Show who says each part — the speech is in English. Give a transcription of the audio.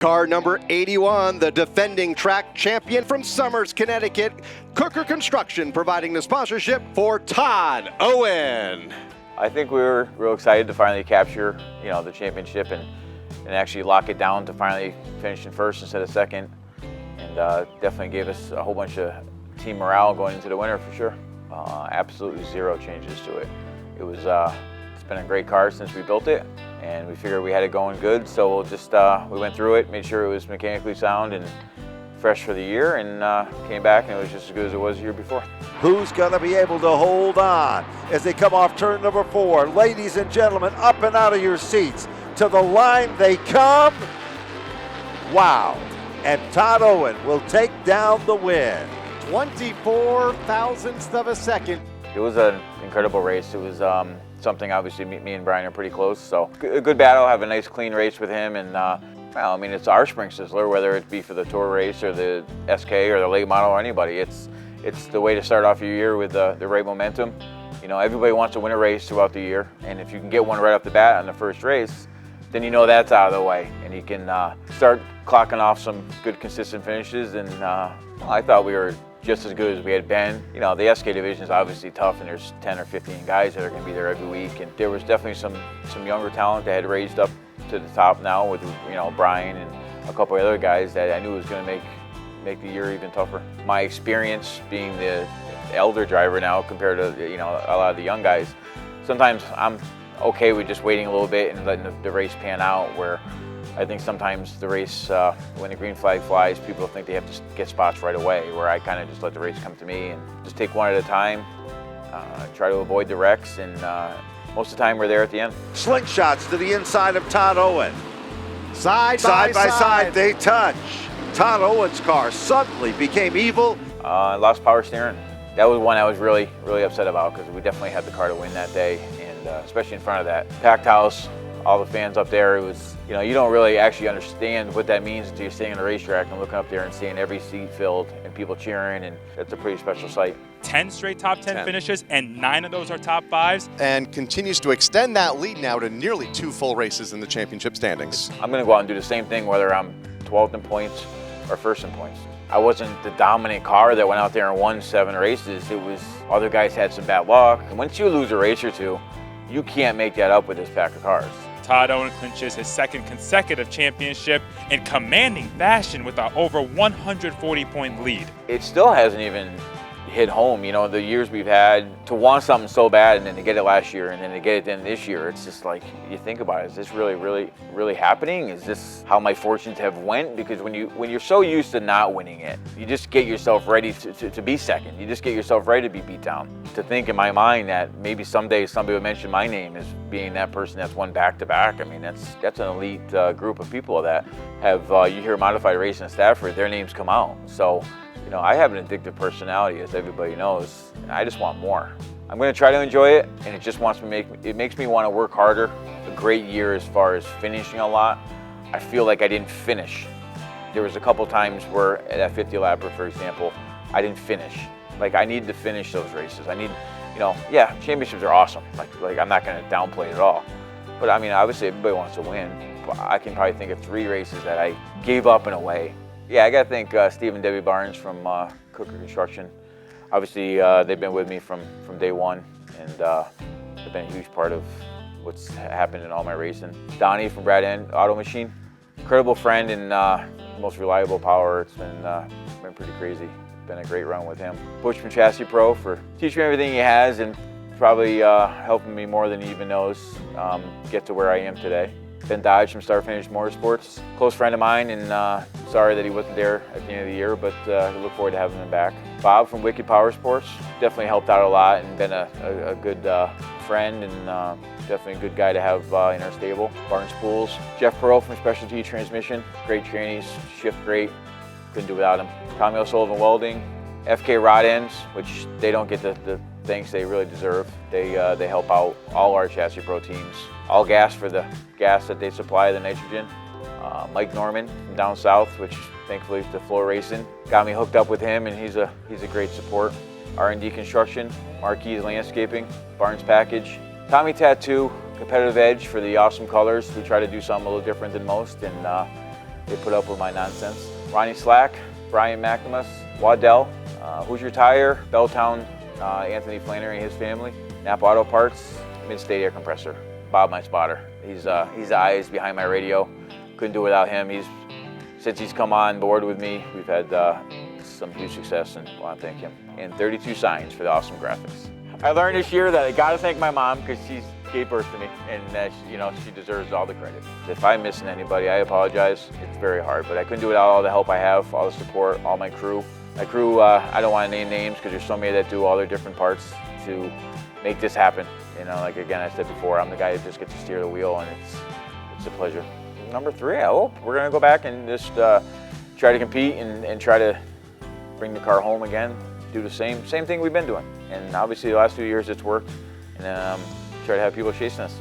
Speaker 1: Car number 81, the defending track champion from Somers, Connecticut, Cooker Construction, providing the sponsorship for Todd Owen.
Speaker 2: I think we were real excited to finally capture, the championship and actually lock it down to finally finish in first instead of second. And definitely gave us a whole bunch of team morale going into the winter for sure. Absolutely zero changes to it. It's been a great car since we built it, and we figured we had it going good, so we'll just we went through it, made sure it was mechanically sound and fresh for the year, and came back and it was just as good as it was the year before.
Speaker 3: Who's going to be able to hold on as they come off turn number 4? Ladies and gentlemen, up and out of your seats. To the line they come. Wow. And Todd Owen will take down the win.
Speaker 1: 24 thousandths of a second.
Speaker 2: It was an incredible race. It was something, obviously, me and Brian are pretty close, so a good battle, have a nice clean race with him, and it's our spring sizzler, whether it be for the tour race or the SK or the late model or anybody. It's the way to start off your year with the right momentum. Everybody wants to win a race throughout the year, and if you can get one right off the bat on the first race, then that's out of the way, and you can start clocking off some good consistent finishes. And I thought we were just as good as we had been. The SK division is obviously tough, and there's 10 or 15 guys that are going to be there every week, and there was definitely some younger talent that had raised up to the top now with Brian and a couple of other guys that I knew was going to make the year even tougher. My experience being the elder driver now compared to a lot of the young guys, sometimes I'm okay with just waiting a little bit and letting the race pan out, where I think sometimes the race, when the green flag flies, people think they have to get spots right away, where I kind of just let the race come to me and just take one at a time, try to avoid the wrecks, and most of the time we're there at the end.
Speaker 3: Slingshots to the inside of Todd Owen.
Speaker 1: Side by side,
Speaker 3: they touch. Todd Owen's car suddenly became evil.
Speaker 2: I lost power steering. That was one I was really, really upset about, because we definitely had the car to win that day, and especially in front of that packed house, all the fans up there. It was, you don't really actually understand what that means until you're sitting on the racetrack and looking up there and seeing every seat filled and people cheering, and that's a pretty special sight.
Speaker 4: 10 straight top 10 finishes, and 9 of those are top 5s.
Speaker 1: And continues to extend that lead now to nearly 2 full races in the championship standings.
Speaker 2: I'm going to go out and do the same thing, whether I'm 12th in points or first in points. I wasn't the dominant car that went out there and won 7 races. It was other guys had some bad luck. And once you lose a race or two, you can't make that up with this pack of cars.
Speaker 4: Todd Owen clinches his 2nd consecutive championship in commanding fashion with an over 140-point lead.
Speaker 2: It still hasn't even hit home, the years we've had to want something so bad and then to get it last year and then to get it then this year. It's just like, you think about it, is this really, really, really happening? Is this how my fortunes have went? Because when you're so used to not winning it, you just get yourself ready to be second. You just get yourself ready to be beat down. To think in my mind that maybe someday somebody would mention my name as being that person that's won back-to-back. That's an elite group of people that have, you hear modified racing at Stafford, their names come out. So, I have an addictive personality, as everybody knows, and I just want more. I'm going to try to enjoy it, and it makes me want to work harder. A great year as far as finishing a lot. I feel like I didn't finish. There was a couple times where at that 50 lapper, for example, I didn't finish. Like, I need to finish those races. I need, championships are awesome. Like I'm not going to downplay it at all. But obviously everybody wants to win. But I can probably think of 3 races that I gave up in a way. Yeah, I got to thank Steve and Debbie Barnes from Cooker Construction. Obviously, they've been with me from day one, and they've been a huge part of what's happened in all my racing. Donnie from Brad End Auto Machine, incredible friend and most reliable power. It's been pretty crazy. Been a great run with him. Butch from Chassis Pro for teaching me everything he has and probably helping me more than he even knows get to where I am today. Ben Dodge from Star Finish Motorsports, close friend of mine, and sorry that he wasn't there at the end of the year, but I look forward to having him back. Bob from Wicked Power Sports, definitely helped out a lot and been a good friend and definitely a good guy to have in our stable. Barnes Pools, Jeff Pearl from Specialty Transmission, great trainees, shift great, couldn't do without him. Tommy O'Sullivan Welding, FK Rod Ends, which they don't get the thanks they really deserve. They help out all our Chassis Pro teams. All gas for the gas that they supply, the nitrogen. Mike Norman from down south, which thankfully the floor racing got me hooked up with him, and he's a great support. R&D Construction, Marquis Landscaping, Barnes Package, Tommy Tattoo, Competitive Edge for the awesome colors. We try to do something a little different than most, and they put up with my nonsense. Ronnie Slack, Brian McNamara, Waddell, Hoosier Tire, Belltown, Anthony Flannery and his family, Napa Auto Parts, Mid-State Air Compressor, Bob my spotter. He's the eyes behind my radio. Couldn't do it without him. Since he's come on board with me, we've had some huge success, and I want to thank him. And 32 signs for the awesome graphics. I learned this year that I got to thank my mom because she gave birth to me, and she deserves all the credit. If I'm missing anybody, I apologize. It's very hard, but I couldn't do it without all the help I have, all the support, all my crew. My crew, I don't want to name names because there's so many that do all their different parts to make this happen. Like again, I said before, I'm the guy that just gets to steer the wheel, and it's a pleasure. Number 3, I hope we're going to go back and just try to compete and try to bring the car home again, do the same thing we've been doing. And obviously the last few years it's worked, and try to have people chasing us.